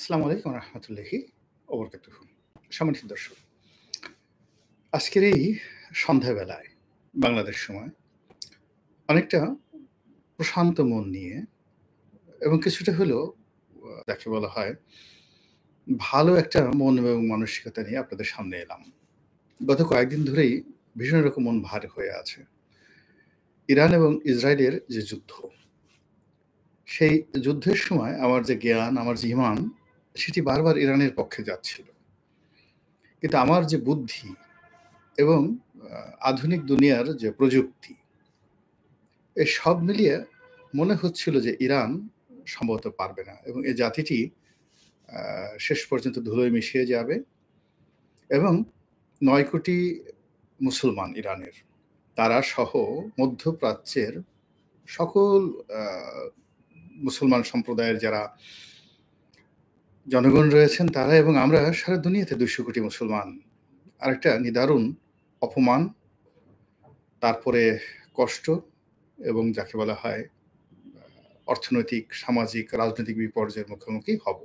আসসালামু আলাইকুম রহমতুল্লাহি ওবরকাতুহু। সম্মানিত দর্শক, আজকের এই সন্ধ্যাবেলায় বাংলাদেশ সময় অনেকটা প্রশান্ত মন নিয়ে এবং কিছুটা হলেও যাকে বলা হয় ভালো একটা মন এবং মানসিকতা নিয়ে আপনাদের সামনে এলাম। গত কয়েকদিন ধরেই ভীষণ রকম মন ভার হয়ে আছে। ইরান এবং ইসরায়েলের যে যুদ্ধ, সেই যুদ্ধের সময় আমার যে জ্ঞান, আমার যে ঈমান সেটি বারবার ইরানের পক্ষে যাচ্ছিল। কিন্তু আমার যে বুদ্ধি এবং আধুনিক দুনিয়ার যে প্রযুক্তি, এই সব মিলিয়ে মনে হচ্ছিল যে ইরান সম্ভবত পারবে না এবং এই জাতিটি শেষ পর্যন্ত ধুলোয় মিশিয়ে যাবে এবং ৯ কোটি মুসলমান ইরানের, তারা সহ মধ্যপ্রাচ্যের সকল মুসলমান সম্প্রদায়ের যারা জনগণ রয়েছেন তারা এবং আমরা সারা দুনিয়াতে ২০০ কোটি মুসলমান আরেকটা নিদারুণ অপমান, তারপরে কষ্ট এবং যাকে বলা হয় অর্থনৈতিক, সামাজিক, রাজনৈতিক বিপর্যয়ের মুখোমুখি হব।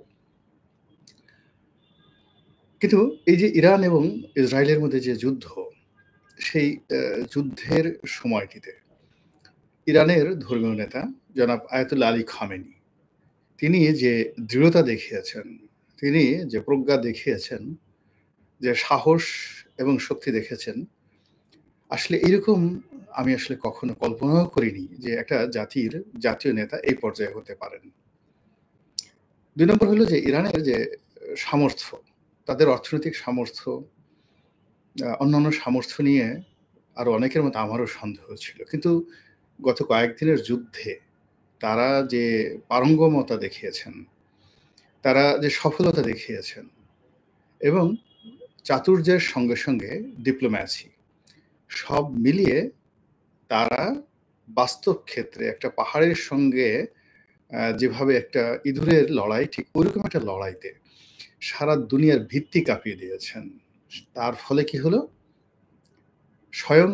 কিন্তু এই যে ইরান এবং ইসরায়েলের মধ্যে যে যুদ্ধ, সেই যুদ্ধের সময়টিতে ইরানের ধর্মীয় নেতা জনাব আয়াতুল্লাহ আলী খামেনি, তিনি যে দৃঢ়তা দেখিয়েছেন, তিনি যে প্রজ্ঞা দেখিয়েছেন, যে সাহস এবং শক্তি দেখেছেন, আসলে এরকম আমি আসলে কখনো কল্পনাও করিনি যে একটা জাতির জাতীয় নেতা এই পর্যায়ে হতে পারেন। ২ নম্বর হলো যে ইরানের যে সামর্থ্য, তাদের অর্থনৈতিক সামর্থ্য, অন্যান্য সামর্থ্য নিয়ে আরো অনেকের মতো আমারও সন্দেহ ছিল। কিন্তু গত কয়েকদিনের যুদ্ধে তারা যে পারঙ্গমতা দেখিয়েছেন, তারা যে সফলতা দেখিয়েছেন এবং চাতুর্যের সঙ্গে, সঙ্গে ডিপ্লোম্যাসি সব মিলিয়ে তারা বাস্তব ক্ষেত্রে একটা পাহাড়ের সঙ্গে যেভাবে একটা ইঁদুরের লড়াই, ঠিক ওইরকম একটা লড়াইতে সারা দুনিয়ার ভিত্তি কাঁপিয়ে দিয়েছেন। তার ফলে কি হলো? স্বয়ং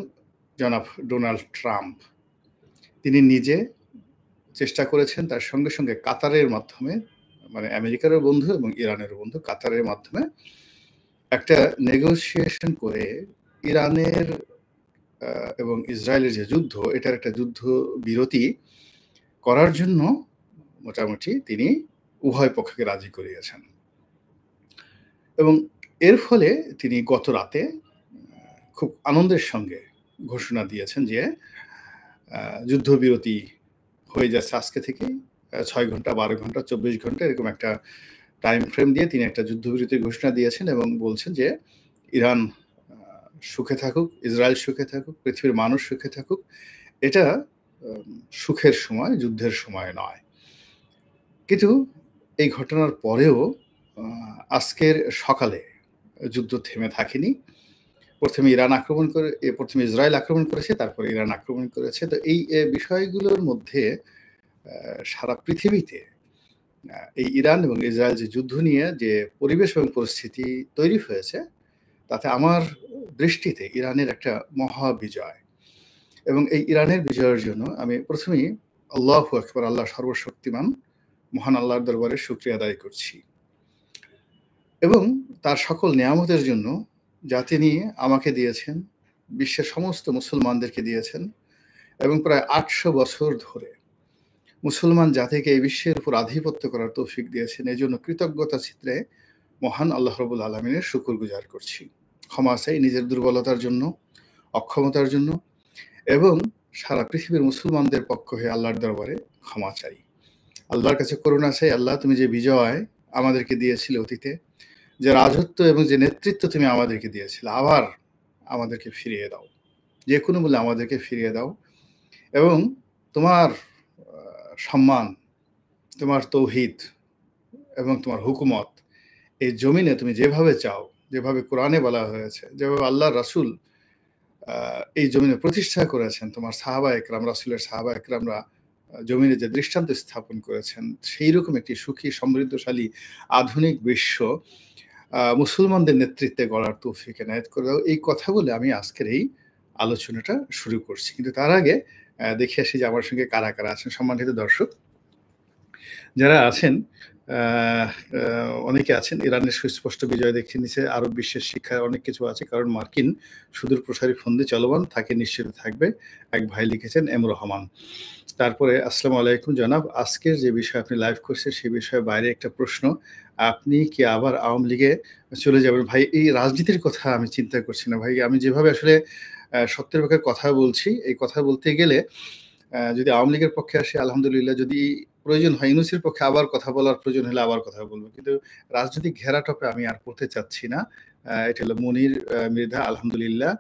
জনাব ডোনাল্ড ট্রাম্প তিনি নিজে চেষ্টা করেছেন, তার সঙ্গে, সঙ্গে কাতারের মাধ্যমে, মানে আমেরিকারও বন্ধু এবং ইরানেরও বন্ধু, কাতারের মাধ্যমে একটা নেগোসিয়েশন করে ইরানের এবং ইসরায়েলের যে যুদ্ধ, এটার একটা যুদ্ধ বিরতি করার জন্য মোটামুটি তিনি উভয় পক্ষকে রাজি করিয়েছেন এবং এর ফলে তিনি গত রাতে খুব আনন্দের সঙ্গে ঘোষণা দিয়েছেন যে যুদ্ধবিরতি হয়ে যাচ্ছে আজকে থেকে ৬ ঘন্টা, ১২ ঘন্টা, ২৪ ঘন্টা এরকম একটা টাইম ফ্রেম দিয়ে তিনি একটা যুদ্ধবিরতির ঘোষণা দিয়েছেন এবং বলছেন যে ইরান সুখে থাকুক, ইসরায়েল সুখে থাকুক, পৃথিবীর মানুষ সুখে থাকুক। এটা সুখের সময়, যুদ্ধের সময় নয়। কিন্তু এই ঘটনার পরেও আজকের সকালে যুদ্ধ থেমে থাকেনি। প্রথমে ইসরায়েল আক্রমণ করেছে, তারপরে ইরান আক্রমণ করেছে। তো এই বিষয়গুলোর মধ্যে সারা পৃথিবীতে এই ইরান এবং ইসরায়েল যে যুদ্ধ নিয়ে যে পরিবেশ এবং পরিস্থিতি তৈরি হয়েছে, তাতে আমার দৃষ্টিতে ইরানের একটা মহা বিজয় এবং এই ইরানের বিজয়ের জন্য আমি প্রথমেই আল্লাহু আকবার, আল্লাহ সর্বশক্তিমান মহান আল্লাহর দরবারে শুকরিয়া আদায় করছি এবং তার সকল নিয়ামতের জন্য যা তিনি আমাকে দিয়েছেন, বিশ্বের সমস্ত মুসলমানদেরকে দিয়েছেন এবং প্রায় ৮০০ বছর ধরে মুসলমান জাতিকে এই বিশ্বের উপর আধিপত্য করার তৌফিক দিয়েছেন। এজন্য কৃতজ্ঞতা চিত্রে মহান আল্লাহ রাব্বুল আলামিনের শুকরগুজার করছি। ক্ষমা চাই নিজের দুর্বলতার জন্য, অক্ষমতার জন্য এবং সারা পৃথিবীর মুসলমানদের পক্ষ হয়ে আল্লাহর দরবারে ক্ষমা চাই। আল্লাহর কাছে করুণা চাই, আল্লাহ তুমি যে বিজয় আমাদেরকে দিয়েছিলে অতীতে, যে রাজত্ব এবং যে নেতৃত্ব তুমি আমাদেরকে দিয়েছিলে, আবার আমাদেরকে ফিরিয়ে দাও। যে কোনো মূল্যে আমাদেরকে ফিরিয়ে দাও এবং তোমার সম্মান, তোমার তৌহিদ এবং তোমার হুকুমত এই জমিনে তুমি যেভাবে চাও, যেভাবে কোরআনে বলা হয়েছে, যেভাবে আল্লাহর রাসূল এই জমিনে প্রতিষ্ঠা করেছেন, তোমার সাহাবা একরাম, রাসূলের সাহাবা একরামরা জমিনে যে দৃষ্টান্ত স্থাপন করেছেন, সেইরকম একটি সুখী, সমৃদ্ধশালী, আধুনিক বিশ্ব মুসলমানদের নেতৃত্বে গড়ার তৌফিক এনায়েত করে দাও। এই কথা বলে আমি আজকের এই আলোচনাটা শুরু করছি। কিন্তু তার আগে দেখে আসি যে আমার সঙ্গে কারা, কারা আছেন। সম্মানিত দর্শক, যারা আছেন আ আ অনেকে আছেন ইরানের সুস্পষ্ট বিজয় দেখিয়ে নিছে। আরব বিশ্বের শিক্ষায় অনেক কিছু আছে। কারণ মার্কিন সুদূর প্রসারী ফন্দি চলমান থাকে নিশ্চিত থাকবে। এক ভাই লিখেছেন এম রহমান। তারপরে আসসালামু আলাইকুম জনাব। আজকের যে বিষয়ে আপনি লাইভ করছেন সে বিষয়ে বাইরে একটা প্রশ্ন। আপনি কি আবার আওয়ামী লীগে চলে যাবেন? ভাই এই রাজনীতির কথা আমি চিন্তা করছি না ভাই। আমি যেভাবে আসলে সত্যের পক্ষে কথা বলছি, এই কথা বলতে গেলে যদি আওয়ামী লীগের পক্ষে আসি আলহামদুলিল্লাহ, যদি প্রয়োজন হয় ইউনূসের পক্ষে আবার কথা বলার প্রয়োজন হলে আবার কথা বলব। কিন্তু রাজনৈতিক ঘেরাটোপে আমি আর পড়তে চাচ্ছি না। এটা হলো মনির মৃধা আলহামদুলিল্লাহ।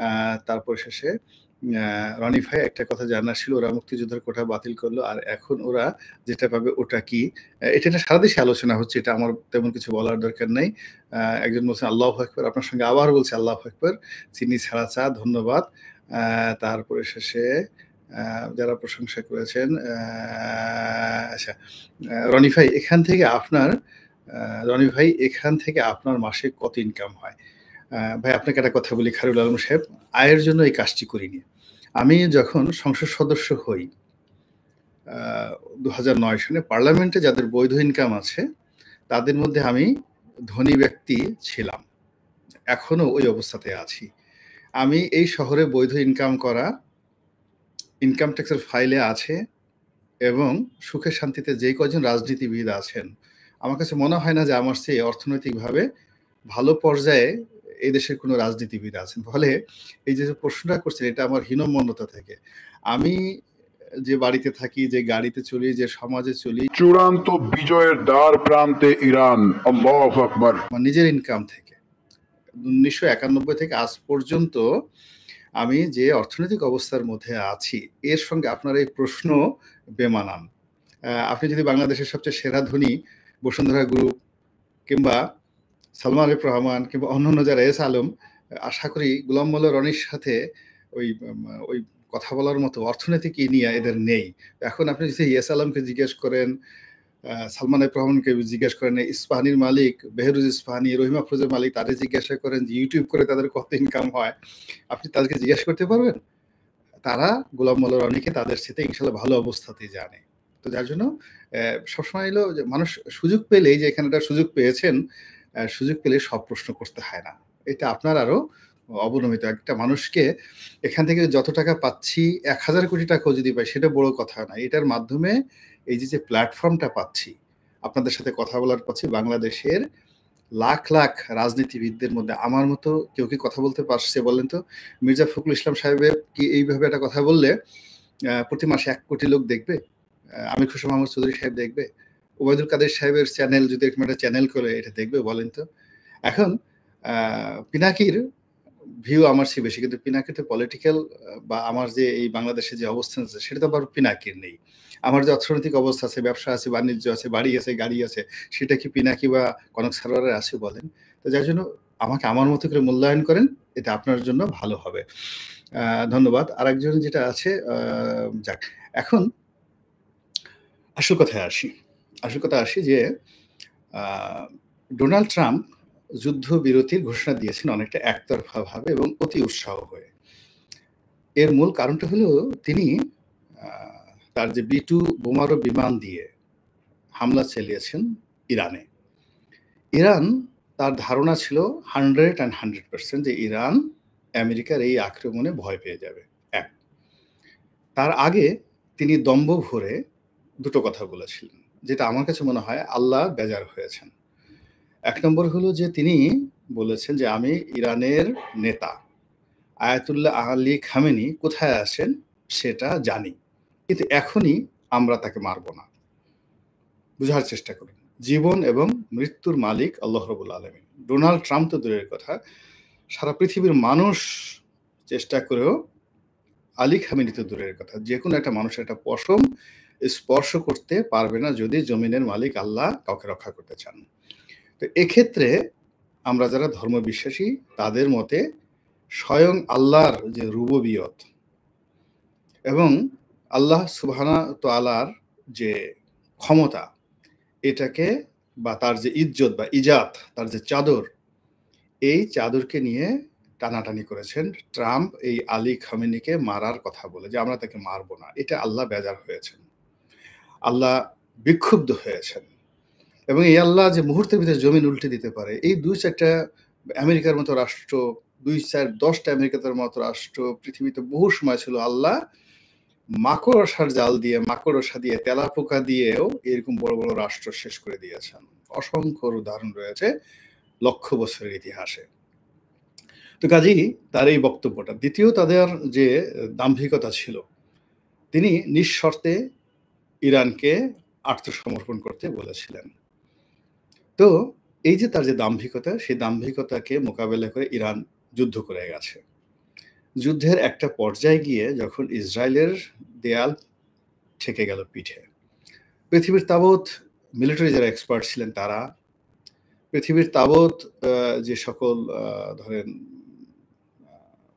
আ তারপর শেষে আ রনি ভাই একটা কথা জানার ছিল, ওরা মুক্তিযোদ্ধার কোটা বাতিল করল। আর এখন ওরা যেটা পাবে ওটা কি? এটা নিয়ে সারা দেশে আলোচনা হচ্ছে। এটা আমার তেমন কিছু বলার দরকার নাই। একজন বলছেন আল্লাহু আকবার। আপনার সঙ্গে আবার বলছি আল্লাহু আকবার। চিনি ছাড়া চা ধন্যবাদ। তারপরে শেষে যারা প্রশংসা করেছেন আচ্ছা, রনি ভাই এখান থেকে আপনার রনি ভাই এখান থেকে আপনার মাসে কত ইনকাম হয়? ভাই আপনাকে একটা কথা বলি খায়রুল আলম সাহেব, আয়ের জন্য এই কাজটি করিনি। আমি যখন সংসদ সদস্য হই আ ২০০৯ সনে পার্লামেন্টে যাদের বৈধ ইনকাম আছে, তাদের মধ্যে আমি ধনী ব্যক্তি ছিলাম। এখনো ওই অবস্থাতে আছি। আমি এই শহরে বৈধ ইনকাম করা ইনকাম ট্যাক্সের ফাইলে আছে এবং সুখে শান্তিতে যে কয়জন রাজনীতিবিদ আছেন, আমার কাছে মনে হয় না যে আমার চেয়ে অর্থনৈতিকভাবে ভালো পর্যায়ে এই দেশের কোনো রাজনীতিবিদ আছেন। ফলে এই যে প্রশ্নটা করছেন এটা আমার হীনমন্যতা থেকে। আমি যে বাড়িতে থাকি, যে গাড়িতে চলি, যে সমাজে চলি চূড়ান্ত বিজয়ের দ্বার প্রান্তে ইরান। আল্লাহু আকবার। আমার নিজের ইনকাম থেকে ১৯৯১ থেকে আজ পর্যন্ত আমি যে অর্থনৈতিক অবস্থার মধ্যে আছি, এর সঙ্গে আপনার এই প্রশ্ন বেমানান। আপনি যদি বাংলাদেশের সবচেয়ে সেরা ধনী বসুন্ধরা গ্রুপ কিংবা সালমান এফ রহমান কিংবা অন্যান্য যারা এস আলম, আশা করি গোলাম মোল্লা রনির সাথে ওই ওই কথা বলার মতো অর্থনৈতিক নিয়ে এদের নেই। এখন আপনি যদি এস আলমকে জিজ্ঞেস করেন, সালমান এফ রহমানকে জিজ্ঞেস করেন, ইস্পাহানির মালিক বেহরুজ ইস্পাহানি, রহিম আফরোজের মালিক তাদের জিজ্ঞাসা করেন যে ইউটিউব করে তাদের কত ইনকাম হয়, আপনি তাদেরকে জিজ্ঞাসা করতে পারবেন? তারা গোলাম মোল্লা রনিকে তাদের সাথে ইনশাল্লাহ ভালো অবস্থাতেই জানে। তো যার জন্য সবসময় হলো যে মানুষ সুযোগ পেলেই, যে এখানে একটা সুযোগ পেয়েছেন, সুযোগ পেলে সব প্রশ্ন করতে হয় না। এটা আপনার আরো অবনমিত। একটা মানুষকে এখান থেকে যত টাকা পাচ্ছি ১,০০০ কোটি টাকাও যদি পাই সেটা বড় কথা না। এটার মাধ্যমে এই যে প্ল্যাটফর্মটা পাচ্ছি, আপনাদের সাথে কথা বলার পাচ্ছি, বাংলাদেশের লাখ, লাখ রাজনীতিবিদদের মধ্যে আমার মতো কেউ কি কথা বলতে পারছে বলেন তো? মির্জা ফখরুল ইসলাম সাহেবের কি এইভাবে একটা কথা বললে প্রতি মাসে ১ কোটি লোক দেখবে? আমির খসরু মাহমুদ চৌধুরী সাহেব দেখবে? ওবায়দুল কাদের সাহেবের চ্যানেল যদি এরকম একটা চ্যানেল করে এটা দেখবে বলেন তো? এখন আ পিনাকির ভিউ আমার চেয়ে বেশি। কিন্তু পিনাকির তো পলিটিক্যাল বা আমার যে এই বাংলাদেশে যে অবস্থান আছে সেটা তো আবার পিনাকির নেই। আমার যে অর্থনৈতিক অবস্থা আছে, ব্যবসা আছে, বাণিজ্য আছে, বাড়ি আছে, গাড়ি আছে, সেটা কি পিনাকি বা কনক সারোয়ারের আছে বলেন? তো যার জন্য আমাকে আমার মতো করে মূল্যায়ন করেন, এটা আপনার জন্য ভালো হবে। ধন্যবাদ। আরেকজন যেটা আছে যাক। এখন আসল কথায় আসি। আসল কথায় আসি যে আ ডোনাল্ড ট্রাম্প যুদ্ধবিরতির ঘোষণা দিয়েছেন অনেকটা একতরফাভাবে এবং অতি উৎসাহ হয়ে। এর মূল কারণটা হলো তিনি আ তার যে B-2 বোমারু বিমান দিয়ে হামলা চালিয়েছেন ইরানে। ইরান তার ধারণা ছিল 100 and 100% যে ইরান আমেরিকার এই আক্রমণে ভয় পেয়ে যাবে। ১ তার আগে তিনি দম্ভ ভরে ২ টো কথা বলেছিলেন। যেটা আমার কাছে মনে হয় আল্লাহ বেজার হয়েছেন। ১ নম্বর হলো যে তিনি বলেছেন যে, "আমি ইরানের নেতা আয়াতুল্লাহ আলী খামেনি কোথায় আছেন সেটা জানি। কিন্তু এখনই আমরা তাকে মারব না।" বুঝার চেষ্টা করুন। জীবন এবং মৃত্যুর মালিক আল্লাহ রাব্বুল আলামিন। ডোনাল্ড ট্রাম্প তো দূরের কথা, সারা পৃথিবীর মানুষ চেষ্টা করেও আলী খামেনি তো দূরের কথা। যেকোনো একটা মানুষের একটা পশম স্পর্শ করতে পারবে না যদি জমিনের মালিক আল্লাহ কাউকে রক্ষা করতে চান। তো এক্ষেত্রে আমরা যারা ধর্মবিশ্বাসী তাদের মতে স্বয়ং আল্লাহর যে রুবুবিয়ত এবং আল্লাহ সুবহানাহু তাআলার যে ক্ষমতা, এটাকে বা তার যে ইজ্জত বা ইজাত, তার যে চাদর, এই চাদরকে নিয়ে টানাটানি করেছেন ট্রাম্প এই আলী খামেনিকে মারার কথা বলে যে, "আমরা তাকে মারব না।" এটা আল্লাহ বেজার হয়েছেন। আল্লাহ বিক্ষুব্ধ হয়েছেন। এবং এই আল্লাহ যে মুহূর্তের ভিতরে জমিন উল্টে দিতে পারে, এই ২-৪টা আমেরিকার মতো রাষ্ট্র, ২-৪-১০টা আমেরিকার মতো রাষ্ট্র পৃথিবীতে বহু সময় ছিল। আল্লাহ মাকড়সার জাল দিয়ে, মাকড়সা দিয়ে, তেলাপোকা দিয়েও এরকম বড়, বড় রাষ্ট্র শেষ করে দিয়েছেন। অসংখ্য উদাহরণ রয়েছে লক্ষ বছরের ইতিহাসে। তো কাজেই তার এই বক্তব্যটা। দ্বিতীয়, তাদের যে দাম্ভিকতা ছিল, তিনি নিঃশর্তে ইরানকে আত্মসমর্পণ করতে বলেছিলেন। তো এই যে তার যে দাম্ভিকতা, সেই দাম্ভিকতাকে মোকাবেলা করে ইরান যুদ্ধ করে গেছে। যুদ্ধের একটা পর্যায়ে গিয়ে যখন ইসরায়েলের দেয়াল ঠেকে গেল পিঠে, পৃথিবীর তাবৎ মিলিটারি যারা এক্সপার্ট ছিলেন তারা, পৃথিবীর তাবৎ যে সকল ধরেন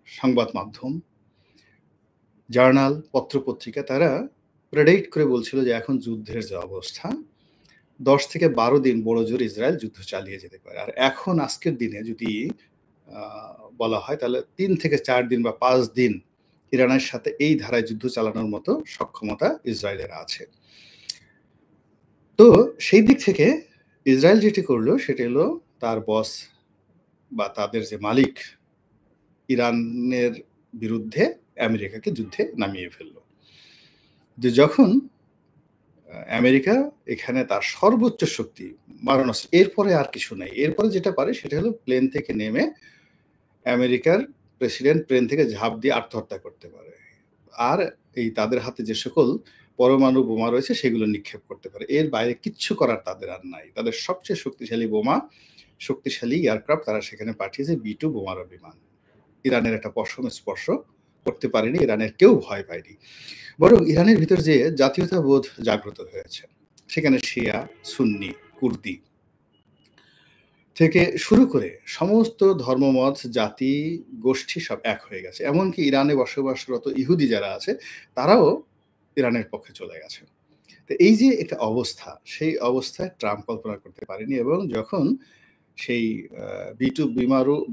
সংবাদ মাধ্যম, জার্নাল, পত্রপত্রিকা, তারা প্রেডিক্ট করে বলছিল যে এখন যুদ্ধের যে অবস্থা, ১০ থেকে ১২ দিন বড় জোর ইসরায়েল যুদ্ধ চালিয়ে যেতে পারে। আর এখন আজকের দিনে যদি বলা হয়, তাহলে ৩ থেকে ৪ দিন বা ৫ দিন ইরানের সাথে এই ধারায় যুদ্ধ চালানোর মতো সক্ষমতা ইসরায়েলের আছে। তো সেই দিক থেকে ইসরায়েল যেটি করলো সেটা হলো তার বস বা তাদের যে মালিক, ইরানের বিরুদ্ধে আমেরিকাকে যুদ্ধে নামিয়ে ফেললো। যে যখন আমেরিকা এখানে তার সর্বোচ্চ শক্তি মারণাস্ত্র, এরপরে আর কিছু নাই, এরপরে যেটা পারে সেটা হলো প্লেন থেকে নেমে আমেরিকার প্রেসিডেন্ট প্লেন থেকে ঝাঁপ দিয়ে আত্মহত্যা করতে পারে, আর এই তাদের হাতে যে সকল পরমাণু বোমা রয়েছে সেগুলো নিক্ষেপ করতে পারে। এর বাইরে কিচ্ছু করার তাদের আর নাই। তাদের সবচেয়ে শক্তিশালী বোমা, শক্তিশালী এয়ারক্রাফট তারা সেখানে পাঠিয়েছে, B-2 বোমারু বিমান। ইরানের একটা পশম স্পর্শ করতে পারেনি, ইরানের কেউ ভয় পায়নি। বরং ইরানের ভিতর যে জাতীয়তাবোধ জাগ্রত হয়েছে, সেখানে শিয়া, সুন্নি, কুর্দি থেকে শুরু করে সমস্ত ধর্মমত, জাতি, গোষ্ঠী সব এক হয়ে গেছে। এমনকি ইরানে বসবাসরত ইহুদি যারা আছে তারাও ইরানের পক্ষে চলে গেছে। তো এই যে একটা অবস্থা, সেই অবস্থায় ট্রাম্প কল্পনা করতে পারেনি, এবং যখন সেই B-2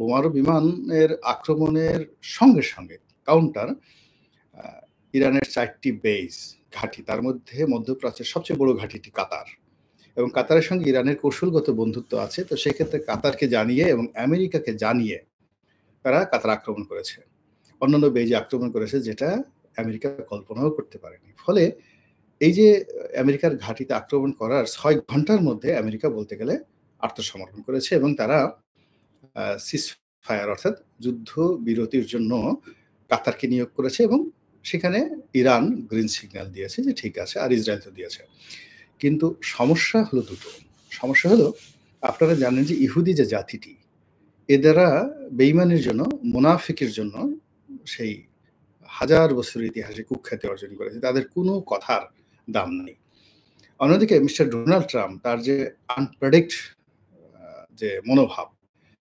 বোমারু বিমানের আক্রমণের সঙ্গে সঙ্গে কাউন্টার ইরানের 4টি বেস ঘাঁটি, তার মধ্যে মধ্যপ্রাচ্যের সবচেয়ে বড় ঘাঁটিটি কাতার, এবং কাতারের সঙ্গে ইরানের কৌশলগত বন্ধুত্ব আছে। তো সেক্ষেত্রে কাতারকে জানিয়ে এবং আমেরিকাকে জানিয়ে তারা কাতার আক্রমণ করেছে, অন্যান্য বেজে আক্রমণ করেছে, যেটা আমেরিকা কল্পনাও করতে পারেনি। ফলে এই যে আমেরিকার ঘাঁটিতে আক্রমণ করার 6 ঘন্টার মধ্যে আমেরিকা বলতে গেলে আত্মসমর্পণ করেছে, এবং তারা সিজ ফায়ার অর্থাৎ যুদ্ধ বিরতির জন্য কাতারকে নিয়োগ করেছে, এবং সেখানে ইরান গ্রিন সিগন্যাল দিয়েছে যে ঠিক আছে, আর ইসরায়েল তো দিয়েছে। কিন্তু সমস্যা হলো দুটো। সমস্যা হলো, আপনারা জানেন যে ইহুদি যে জাতিটি, এদেরা বেঈমানের জন্য, মুনাফিকের জন্য সেই হাজার বছরের ইতিহাসে কুখ্যাতি অর্জন করেছে। তাদের কোনো কথার দাম নেই। অন্যদিকে মিস্টার ডোনাল্ড ট্রাম্প, তার যে আনপ্রেডিক্ট যে মনোভাব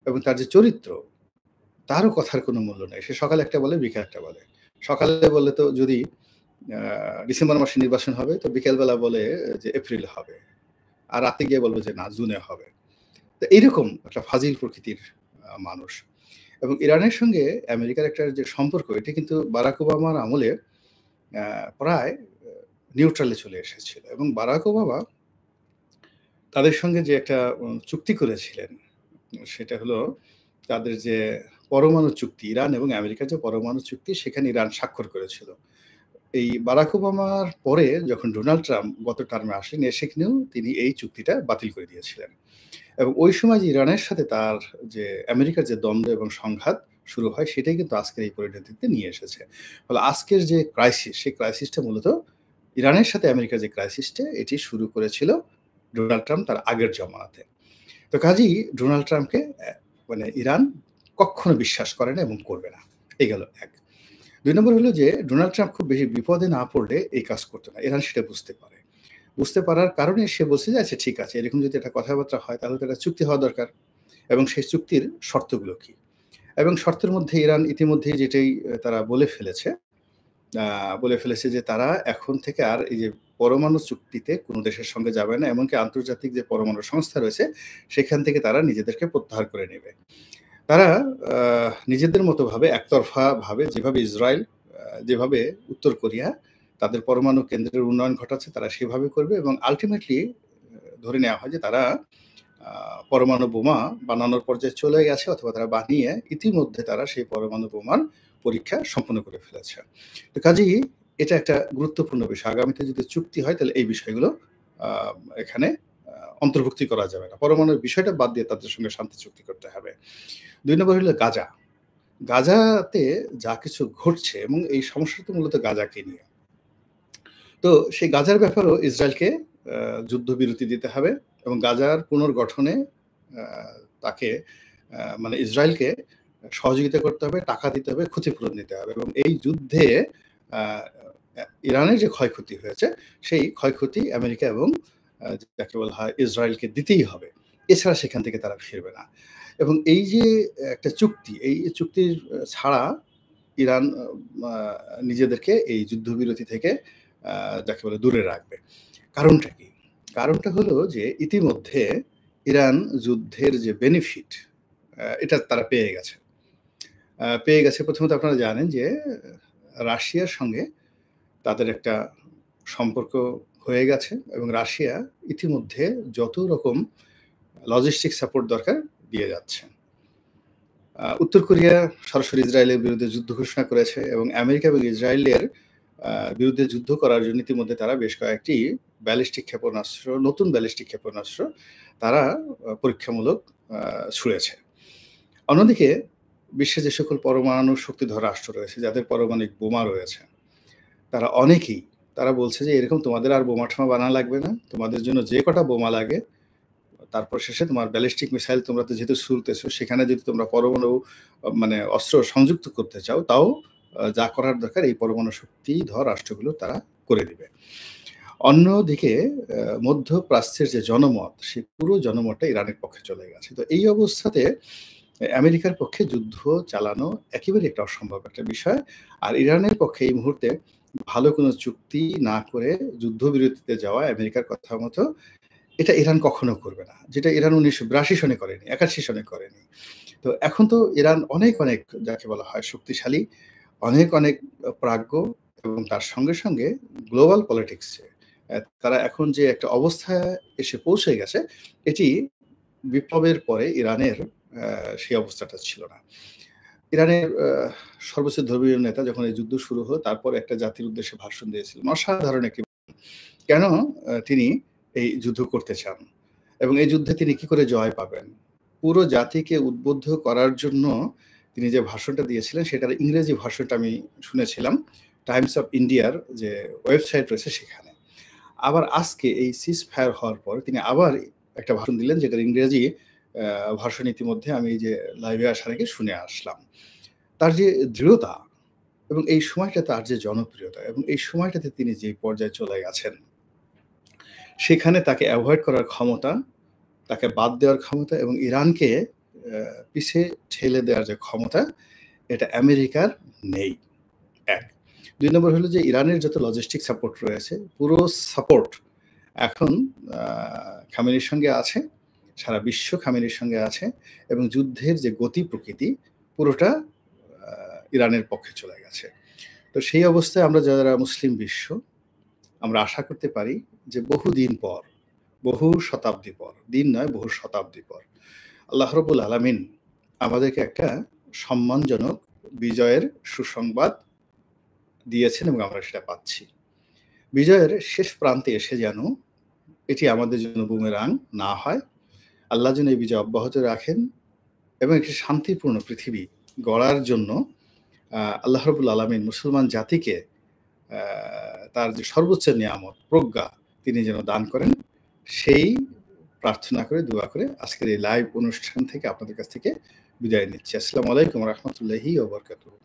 এবং তার যে চরিত্র, তারও কথার কোনো মূল্য নেই। সে সকালে একটা বলে, বিকেল একটা বলে। সকালে বললে তো যদি ডিসেম্বর মাসে নির্বাচন হবে, তো বিকেলবেলা বলে যে এপ্রিলে হবে, আর রাতে গিয়ে বলবে যে না, জুনে হবে। তো এইরকম একটা ফাজিল প্রকৃতির মানুষ। এবং ইরানের সঙ্গে আমেরিকার একটা যে সম্পর্ক, এটি কিন্তু বারাক ওবামার আমলে প্রায় নিউট্রালে চলে এসেছিল, এবং বারাক ওবামা তাদের সঙ্গে যে একটা চুক্তি করেছিলেন, সেটা হলো তাদের যে পরমাণু চুক্তি, ইরান এবং আমেরিকার যে পরমাণু চুক্তি, সেখানে ইরান স্বাক্ষর করেছিল। এই বারাক ওবামার পরে যখন ডোনাল্ড ট্রাম্প গত টার্মে আসেন, সেখানেও তিনি এই চুক্তিটা বাতিল করে দিয়েছিলেন, এবং ওই সময় যে ইরানের সাথে তার যে আমেরিকার যে দ্বন্দ্ব এবং সংঘাত শুরু হয়, সেটাই কিন্তু আজকের এই পরিণতিতে নিয়ে এসেছে। ফলে আজকের যে ক্রাইসিস, সেই ক্রাইসিসটা মূলত ইরানের সাথে আমেরিকার যে ক্রাইসিসটা, এটি শুরু করেছিল ডোনাল্ড ট্রাম্প তার আগের জমানাতে। তো কাজেই ডোনাল্ড ট্রাম্পকে মানে ইরান কখনো বিশ্বাস করে না এবং করবে না। এই গেল এক। 2 নম্বর হলো যে ডোনাল্ড ট্রাম্প খুব বেশি বিপদে না পড়লে এই কাজ করতো না। ইরান সেটা বুঝতে পারে। বুঝতে পারার কারণে সে বলছে যে আচ্ছা ঠিক আছে, এরকম যদি একটা কথাবার্তা হয় তাহলে তো একটা চুক্তি হওয়া দরকার, এবং সেই চুক্তির শর্তগুলো কী। এবং শর্তের মধ্যে ইরান ইতিমধ্যেই যেটাই তারা বলে ফেলেছে যে তারা এখন থেকে আর এই যে পরমাণু চুক্তিতে কোনো দেশের সঙ্গে যাবে না, এমনকি আন্তর্জাতিক যে পরমাণু সংস্থা রয়েছে সেখান থেকে তারা নিজেদেরকে প্রত্যাহার করে নেবে। তারা নিজেদের মতো ভাবে, একতরফাভাবে, যেভাবে ইসরায়েল, যেভাবে উত্তর কোরিয়া তাদের পরমাণু কেন্দ্রের উন্নয়ন ঘটাচ্ছে, তারা সেভাবে করবে, এবং আলটিমেটলি ধরে নেওয়া হয় যে তারা পরমাণু বোমা বানানোর পর্যায়ে চলে গেছে, অথবা তারা বানিয়ে ইতিমধ্যে তারা সেই পরমাণু বোমার পরীক্ষা সম্পন্ন করে ফেলেছে। তো কাজেই এটা একটা গুরুত্বপূর্ণ বিষয়। আগামীতে যদি চুক্তি হয় তাহলে এই বিষয়গুলো এখানে অন্তর্ভুক্তি করা যাবে না। পরমাণুর বিষয়টা বাদ দিয়ে তাদের সঙ্গে শান্তি চুক্তি করতে হবে। ২ নম্বর হলো গাজা। গাজাতে যা কিছু ঘটছে, এবং এই সমস্যাটা তো মূলত গাজাকে নিয়ে। তো সেই গাজার ব্যাপারেও ইসরায়েলকে যুদ্ধবিরতি দিতে হবে, এবং গাজার পুনর্গঠনে তাকে মানে ইসরায়েলকে সহযোগিতা করতে হবে, টাকা দিতে হবে, ক্ষতিপূরণ দিতে হবে, এবং এই যুদ্ধে ইরানের যে ক্ষয়ক্ষতি হয়েছে সেই ক্ষয়ক্ষতি আমেরিকা এবং যাকে বলা হয় ইসরায়েলকে দিতেই হবে। এছাড়া সেখান থেকে তারা ফিরবে না। এবং এই যে একটা চুক্তি, এই চুক্তির ছাড়া ইরান নিজেদেরকে এই যুদ্ধবিরতি থেকে যাকে বলে দূরে রাখবে। কারণটা কি? কারণটা হলো যে ইতিমধ্যে ইরান যুদ্ধের যে বেনিফিট এটা তারা পেয়ে গেছে। প্রথমত আপনারা জানেন যে রাশিয়ার সঙ্গে তাদের একটা সম্পর্ক হয়ে গেছে, এবং রাশিয়া ইতিমধ্যে যত রকম লজিস্টিক সাপোর্ট দরকার দিয়ে যাচ্ছে। উত্তর কোরিয়া সরাসরি ইসরায়েলের বিরুদ্ধে যুদ্ধ ঘোষণা করেছে, এবং আমেরিকা এবং ইসরায়েলের বিরুদ্ধে যুদ্ধ করার জন্য ইতিমধ্যে তারা বেশ কয়েকটি নতুন ব্যালিস্টিক ক্ষেপণাস্ত্র তারা পরীক্ষামূলক ছুড়েছে। অন্যদিকে বিশ্বে যে সকল পরমাণু শক্তিধর রাষ্ট্র রয়েছে, যাদের পারমাণবিক বোমা রয়েছে, তারা অনেকেই তারা বলছে যে এরকম তোমাদের আর বোমা ঠোমা বানানো লাগবে না, তোমাদের জন্য যে কটা বোমা লাগে তারপর শেষে তোমার ব্যালিস্টিক মিসাইল তোমরা তো যেহেতু ছুড়তেছো, সেখানে যদি তোমরা পরমাণু মানে অস্ত্র সংযুক্ত করতে চাও, তাও যা করার দরকার এই পরমাণু শক্তিধর রাষ্ট্রগুলো তারা করে দিবে। অন্যদিকে মধ্যপ্রাচ্যের যে জনমত, সেই পুরো জনমতটা ইরানের পক্ষে চলে গেছে। তো এই অবস্থাতে আমেরিকার পক্ষে যুদ্ধ চালানো একেবারে একটা অসম্ভব একটা বিষয়। আর ইরানের পক্ষে এই মুহূর্তে ভালো কোনো চুক্তি না করে যুদ্ধবিরতিতে যাওয়া আমেরিকার কথা মতো এটা ইরান কখনো করবে না, যেটা ইরান 1982 সনে করেনি, 81 সনে করেনি। তো এখন তো ইরান অনেক যাকে বলা হয় শক্তিশালী, অনেক প্রাজ্ঞ, এবং তার সঙ্গে সঙ্গে গ্লোবাল পলিটিক্সে তারা এখন যে একটা অবস্থায় এসে পৌঁছে গেছে, এটি বিপ্লবের পরে ইরানের সেই অবস্থাটা ছিল না। ইরানের সর্বোচ্চ ধর্মীয় নেতা যখন এই যুদ্ধ শুরু হলো, তারপর একটা জাতির উদ্দেশ্যে ভাষণ দিয়েছিলেন। অসাধারণ একটি কেন তিনি এই যুদ্ধ করতে চান, এবং এই যুদ্ধে তিনি কি করে জয় পাবেন, পুরো জাতিকে উদ্বুদ্ধ করার জন্য তিনি যে ভাষণটা দিয়েছিলেন, সেটার ইংরেজি ভাষণটা আমি শুনেছিলাম টাইমস অফ ইন্ডিয়ার যে ওয়েবসাইট রয়েছে সেখানে। আবার আজকে এই সিজ ফায়ার হওয়ার পর তিনি আবার একটা ভাষণ দিলেন, যেটার ইংরেজি ভাষণ ইতিমধ্যে আমি যে লাইভে আসার আগে শুনে আসলাম। তার যে দৃঢ়তা, এবং এই সময়টা তার যে জনপ্রিয়তা, এবং এই সময়টাতে তিনি যে পর্যায়ে চলে গেছেন, সেখানে তাকে অ্যাভয়েড করার ক্ষমতা, তাকে বাদ দেওয়ার ক্ষমতা, এবং ইরানকে পিছে ঠেলে দেওয়ার যে ক্ষমতা, এটা আমেরিকার নেই। ১। ২ নম্বর হলো যে ইরানের যত লজিস্টিক সাপোর্ট রয়েছে, পুরো সাপোর্ট এখন খামেনির সঙ্গে আছে, সারা বিশ্ব খামেনির সঙ্গে আছে, এবং যুদ্ধের যে গতি প্রকৃতি পুরোটা ইরানের পক্ষে চলে গেছে। তো সেই অবস্থায় আমরা যারা মুসলিম বিশ্ব, আমরা আশা করতে পারি যে বহুদিন পর, বহু শতাব্দী পর, দিন নয় বহু শতাব্দী পর আল্লাহ রাব্বুল আলামিন আমাদেরকে একটা সম্মানজনক বিজয়ের সুসংবাদ দিয়েছেন, এবং আমরা সেটা পাচ্ছি। বিজয়ের শেষ প্রান্তে এসে যেন এটি আমাদের জন্য বুমেরাং না হয়, আল্লাহ যেন এই বিজয় অব্যাহত রাখেন, এবং একটি শান্তিপূর্ণ পৃথিবী গড়ার জন্য আল্লাহ রাব্বুল আলামিন মুসলমান জাতিকে তার যে সর্বোচ্চ নিয়ামত প্রজ্ঞা তিনি যেন দান করেন, সেই প্রার্থনা করে দোয়া করে আজকের এই লাইভ অনুষ্ঠান থেকে আপনাদের কাছ থেকে বিদায় নিচ্ছি। আসসালামু আলাইকুম ওয়া রাহমাতুল্লাহি ওয়া বারাকাতুহু।